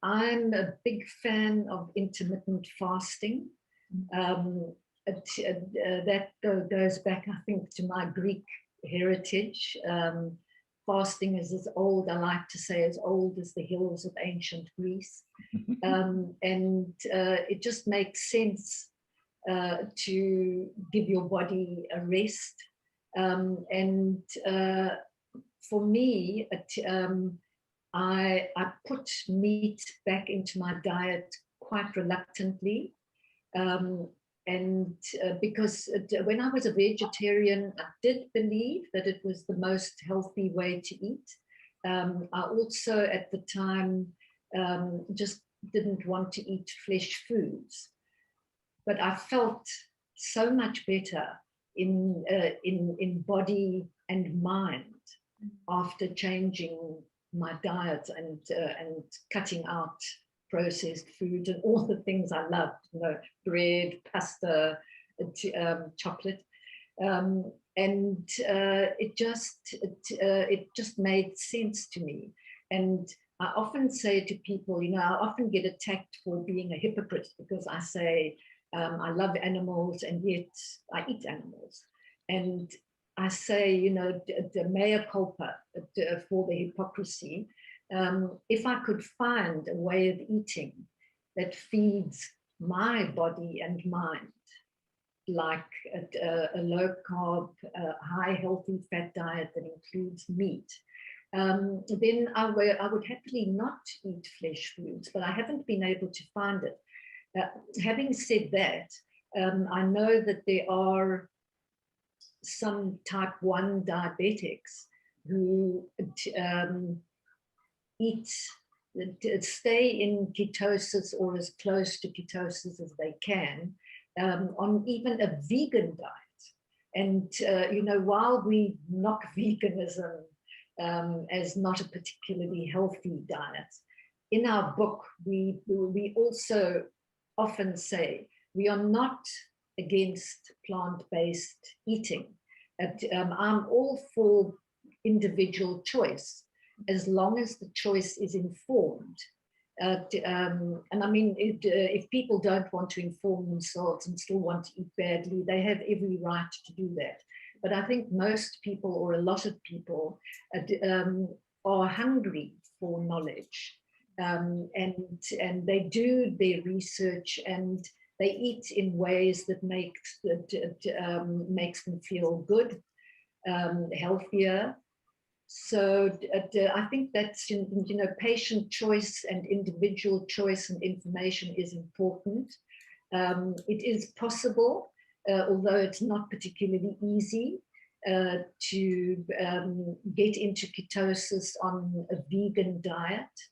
I'm a big fan of intermittent fasting. That goes back, I think, to my Greek heritage. fasting is as old, I like to say, as old as the hills of ancient Greece. And it just makes sense to give your body a rest. And for me, I put meat back into my diet quite reluctantly. And because when I was a vegetarian, I did believe that it was the most healthy way to eat. I also, at the time, just didn't want to eat flesh foods. But I felt so much better in body and mind after changing my diet and cutting out processed food and all the things I loved, bread, pasta, chocolate, and it just made sense to me. And I often say to people, I often get attacked for being a hypocrite because I say I love animals and yet I eat animals. And I say, the mea culpa for the hypocrisy. If I could find a way of eating that feeds my body and mind, like a low carb, high healthy fat diet that includes meat, then I would happily not eat flesh foods, but I haven't been able to find it. Having said that, I know that there are some type 1 diabetics who stay in ketosis or as close to ketosis as they can on even a vegan diet. And, while we knock veganism as not a particularly healthy diet, in our book, we also often say we are not against plant-based eating. I'm all for individual choice, as long as the choice is informed. And I mean, if people don't want to inform themselves and still want to eat badly, they have every right to do that. But I think most people, or a lot of people, are hungry for knowledge, and they do their research and they eat in ways that makes them feel good, healthier. So I think that's, patient choice and individual choice and information is important. It is possible, although it's not particularly easy, to get into ketosis on a vegan diet.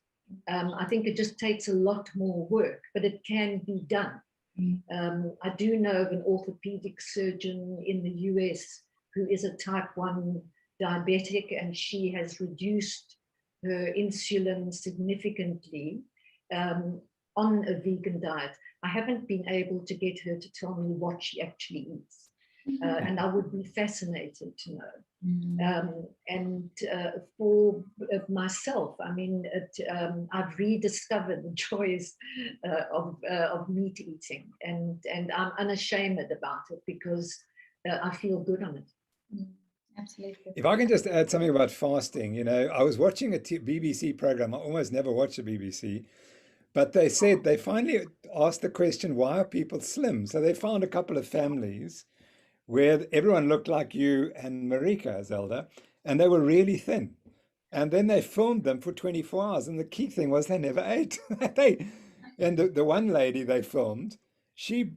I think it just takes a lot more work, but it can be done. I do know of an orthopedic surgeon in the US who is a type 1 diabetic, and she has reduced her insulin significantly on a vegan diet. I haven't been able to get her to tell me what she actually eats, and I would be fascinated to know. And for myself, I mean, I've rediscovered the joys of meat eating, and I'm unashamed about it because I feel good on it. Absolutely. If I can just add something about fasting, I was watching a BBC program. I almost never watch the BBC, but they said they finally asked the question, why are people slim? So they found a couple of families where everyone looked like you and Marika, Zelda, and they were really thin. And then they filmed them for 24 hours. And the key thing was they never ate. And the one lady they filmed, she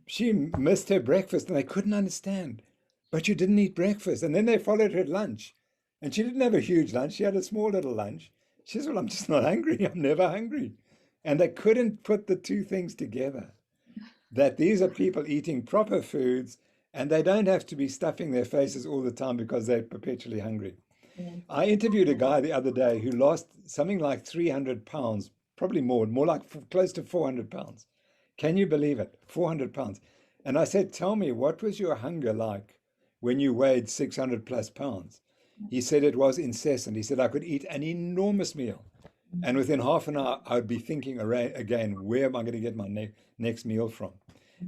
missed her breakfast and they couldn't understand. But you didn't eat breakfast. And then they followed her at lunch. And she didn't have a huge lunch. She had a small little lunch. She says, well, I'm just not hungry. I'm never hungry. And they couldn't put the two things together, that these are people eating proper foods and they don't have to be stuffing their faces all the time because they're perpetually hungry. Yeah. I interviewed a guy the other day who lost something like 300 pounds, probably more like close to 400 pounds. Can you believe it? 400 pounds. And I said, tell me, what was your hunger like when you weighed 600 plus pounds? He said it was incessant. He said, I could eat an enormous meal. And within half an hour, I would be thinking again, where am I going to get my next meal from?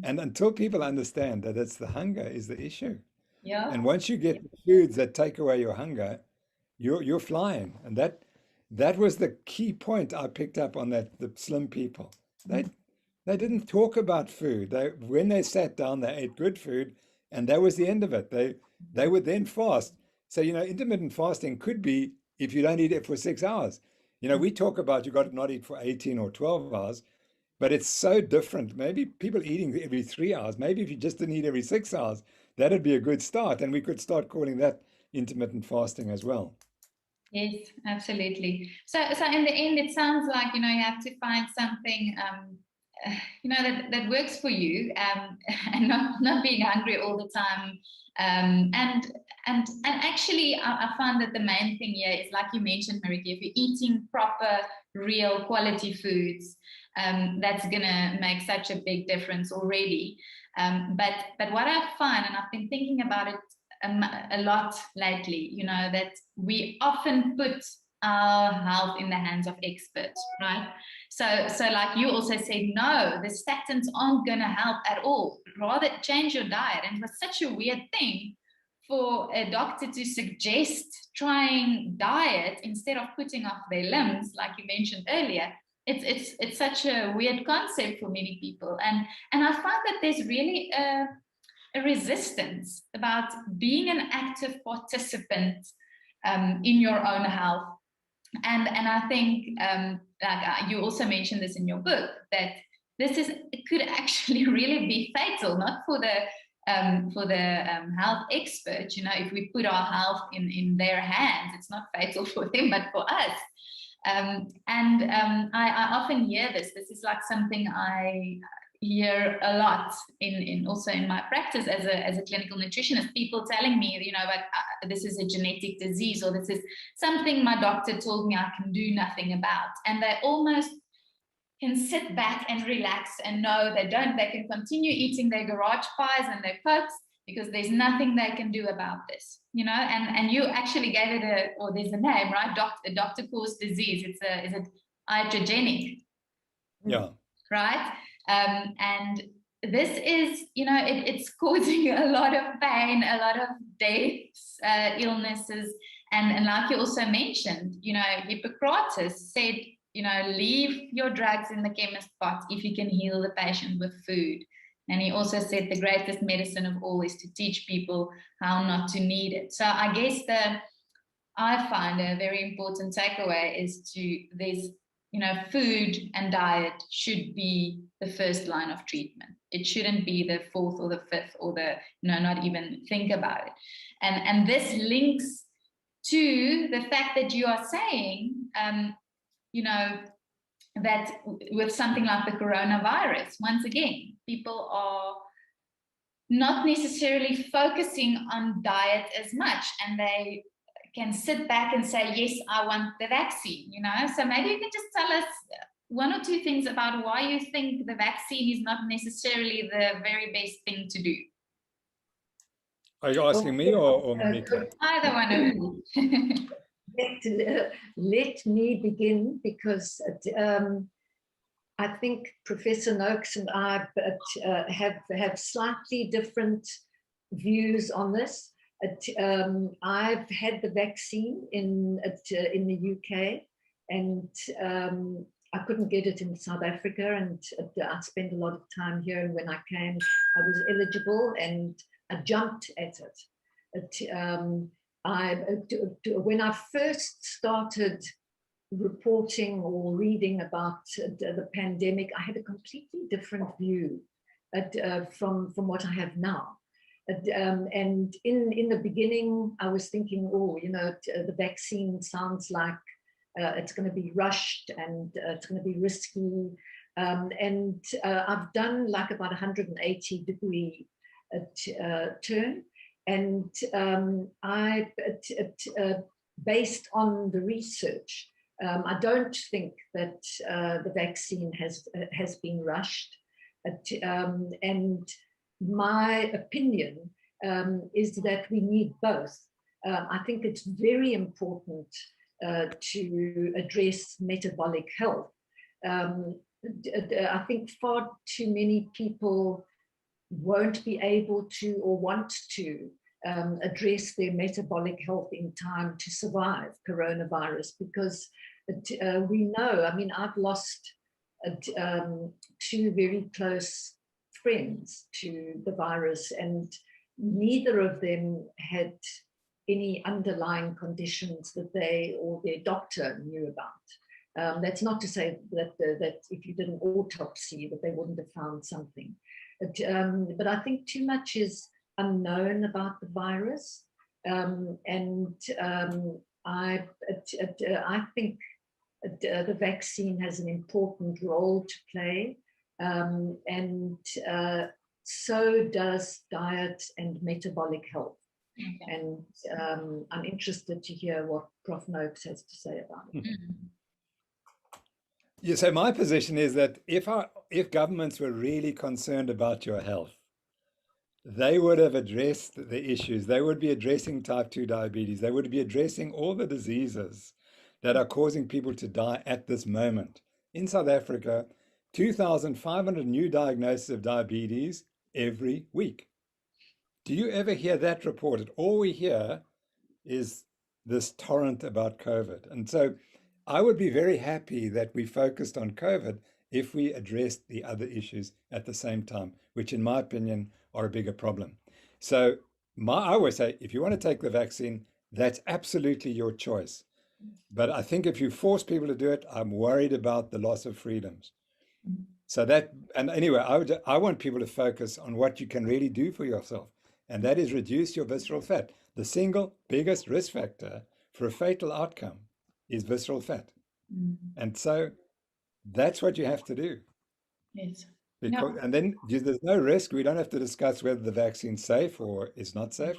And until people understand that it's the hunger is the issue. Yeah. And once you get foods that take away your hunger, you're flying. And that was the key point I picked up on that, the slim people. They didn't talk about food. When they sat down, they ate good food, and that was the end of it. They would then fast. So, intermittent fasting could be if you don't eat it for 6 hours. We talk about you got to not eat for 18 or 12 hours, but it's so different. Maybe people eating every 3 hours. Maybe if you just didn't eat every 6 hours, that'd be a good start. And we could start calling that intermittent fasting as well. Yes, absolutely. So in the end, it sounds like, you have to find something, that works for you, and not being hungry all the time. And actually, I find that the main thing here is, like you mentioned, Marika, if you're eating proper, real quality foods, that's gonna make such a big difference already. But what I find, and I've been thinking about it a lot lately, that we often put our health in the hands of experts, right? So like you also said, no, the statins aren't going to help at all. Rather change your diet. And it was such a weird thing for a doctor to suggest trying diet instead of putting off their limbs, like you mentioned earlier. It's such a weird concept for many people, and I find that there's really a resistance about being an active participant in your own health. And I think, like you also mentioned this in your book, that it could actually really be fatal, not for the health experts. If we put our health in their hands, it's not fatal for them, but for us. I often hear this. This is like something I hear a lot also in my practice as a clinical nutritionist, people telling me, but this is a genetic disease, or this is something my doctor told me I can do nothing about. And they almost can sit back and relax and know they can continue eating their garage pies and their Cokes because there's nothing they can do about this, and you actually gave it there's a name, right? Doctor-caused disease. Is it iatrogenic? Yeah. Right. And this is, it's causing a lot of pain, a lot of deaths, illnesses. And like you also mentioned, Hippocrates said, leave your drugs in the chemist pot if you can heal the patient with food. And he also said the greatest medicine of all is to teach people how not to need it. So I guess I find a very important takeaway is there's food and diet should be the first line of treatment. It shouldn't be the fourth or the fifth or not even think about it. And this links to the fact that you are saying, that with something like the coronavirus, once again, people are not necessarily focusing on diet as much, and they can sit back and say, yes, I want the vaccine, So maybe you can just tell us one or two things about why you think the vaccine is not necessarily the very best thing to do. Are you asking me or Marika? Either one of you. Let me begin, because I think Professor Noakes and I have slightly different views on this. I've had the vaccine in the UK, and I couldn't get it in South Africa, and I spent a lot of time here, and when I came, I was eligible, and I jumped at it. When I first started reporting or reading about the pandemic, I had a completely different view from what I have now. And in the beginning, I was thinking, the vaccine sounds like it's going to be rushed, and it's going to be risky. And I've done like about 180-degree turn. And based on the research, I don't think that the vaccine has been rushed. And my opinion is that we need both. I think it's very important to address metabolic health. I think far too many people won't be able to or want to address their metabolic health in time to survive coronavirus, because we know, I mean, I've lost two very close friends to the virus, and neither of them had any underlying conditions that they or their doctor knew about. That's not to say that if you did an autopsy that they wouldn't have found something. But I think too much is unknown about the virus. And I think the vaccine has an important role to play. And so does diet and metabolic health. Okay. And I'm interested to hear what Prof. Noakes has to say about it. Mm-hmm. Yeah, so my position is that if governments were really concerned about your health, they would have addressed the issues. They would be addressing type 2 diabetes. They would be addressing all the diseases that are causing people to die at this moment. In South Africa, 2,500 new diagnoses of diabetes every week. Do you ever hear that reported? All we hear is this torrent about COVID. And so I would be very happy that we focused on COVID if we addressed the other issues at the same time, which in my opinion are a bigger problem. So I always say, if you want to take the vaccine, that's absolutely your choice. But I think if you force people to do it, I'm worried about the loss of freedoms. So and anyway, I want people to focus on what you can really do for yourself. And that is reduce your visceral fat. The single biggest risk factor for a fatal outcome is visceral fat. And so that's what you have to do. Yes. And then there's no risk. We don't have to discuss whether the vaccine's safe or it's not safe.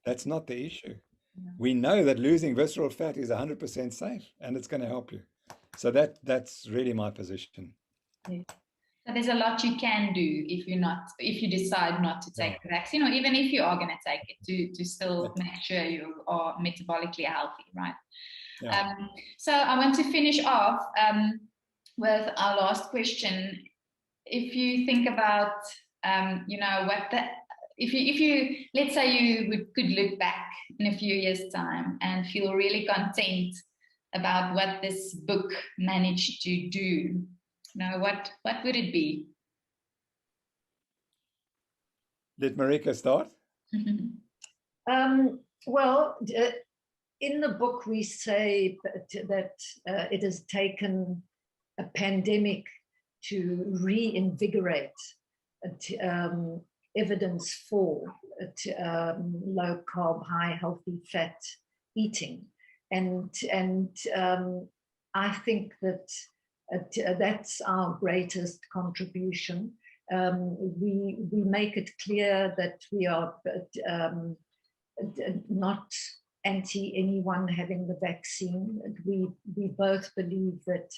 That's not the issue. We know that losing visceral fat is 100% safe, and it's going to help you. So that's really my position. Yes. So there's a lot you can do if you decide not to take the vaccine, or even if you are going to take it, to still make sure you are metabolically healthy, right? Yeah. So I want to finish off with our last question. If you think about, if you let's say you could look back in a few years' time and feel really content about what this book managed to do, what would it be? Let Marika start. Well, in the book we say that it has taken a pandemic to reinvigorate evidence for low carb, high healthy fat eating, and I think that that's our greatest contribution. We make it clear that we are not anti anyone having the vaccine. We both believe that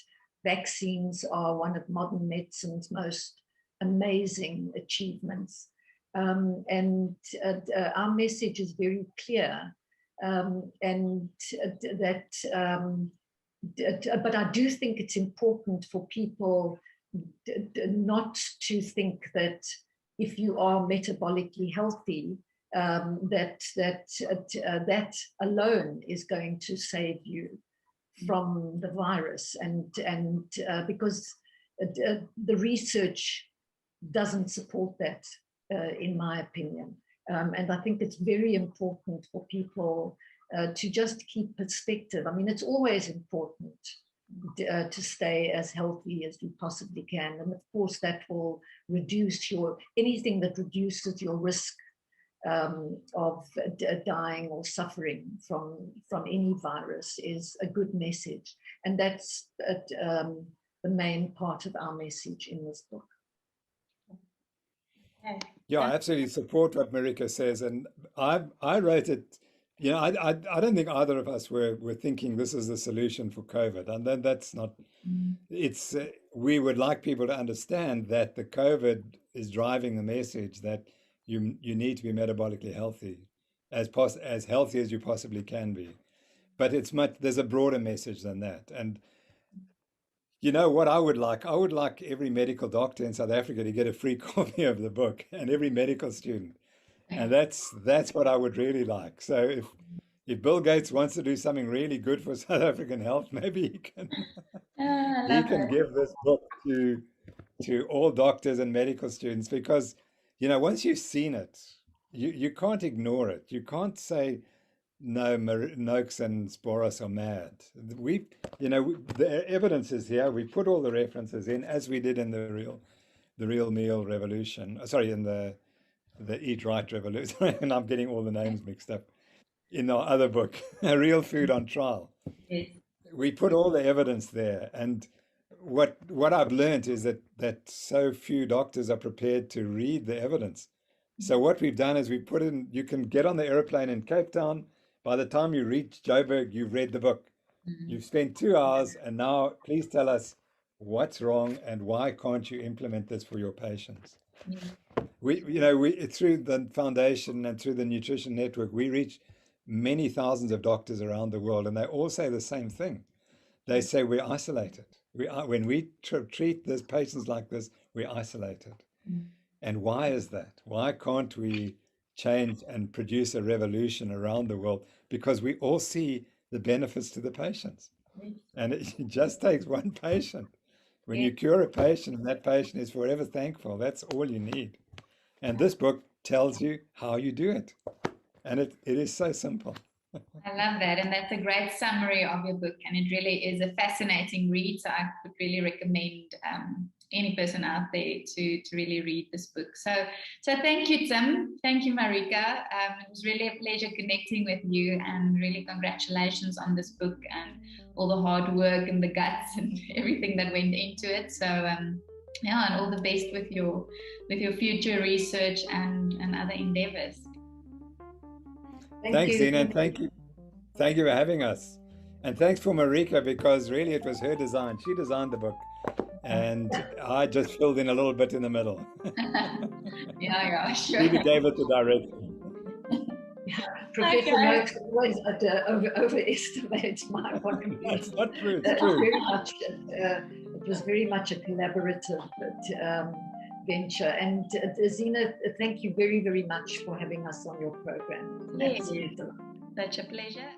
vaccines are one of modern medicine's most amazing achievements. And our message is very clear. But I do think it's important for people not to think that if you are metabolically healthy, that alone is going to save you from the virus, and because the research doesn't support that, in my opinion. And I think it's very important for people to just keep perspective. I mean, it's always important to stay as healthy as you possibly can. And of course, that will reduce anything that reduces your risk of dying or suffering from any virus is a good message. And that's the main part of our message in this book. Yeah, I absolutely support what Marika says. And I wrote it, I don't think either of us were thinking this is the solution for COVID. And then that's not, it's, we would like people to understand that the COVID is driving the message that you need to be metabolically healthy, as healthy as you possibly can be. But there's a broader message than that. And what I would like every medical doctor in South Africa to get a free copy of the book, and every medical student. And that's what I would really like. So if Bill Gates wants to do something really good for South African health, maybe I he love can it. give this book to all doctors and medical students, because once you've seen it, you can't ignore it. You can't say no, Noakes and Sboros are mad. The evidence is here. We put all the references in, as we did in the real meal revolution. Sorry, in the Eat Right revolution. And I'm getting all the names mixed up. In our other book, A Real Food on Trial, Yes. we put all the evidence there. And what I've learned is that so few doctors are prepared to read the evidence. So what we've done is we put in, you can get on the airplane in Cape Town. By the time you reach Joburg, you've read the book. You've spent 2 hours, and now please tell us what's wrong and why can't you implement this for your patients. We through the foundation and through the Nutrition Network, we reach many thousands of doctors around the world, and they all say the same thing. They say we're isolated. When we treat these patients like this, we're isolated. And why is that? Why can't we change and produce a revolution around the world? Because we all see the benefits to the patients. And it just takes one patient. When you cure a patient and that patient is forever thankful, that's all you need. And this book tells you how you do it. And it is so simple. I love that. And that's a great summary of your book. And it really is a fascinating read. So I would really recommend any person out there to really read this book. So thank you, Tim. Thank you, Marika. It was really a pleasure connecting with you, and really congratulations on this book and all the hard work and the guts and everything that went into it. So and all the best with your future research and other endeavors. Thanks, Zena, and thank you for having us. And thanks for Marika, because really it was her design. She designed the book, and I just filled in a little bit in the middle. Yeah, sure. She gave it the direction. Professor Noakes always overestimates my contribution. That's not true. It's true. It was very much a collaborative venture. And Zena, thank you very, very much for having us on your program. Yes, such a pleasure.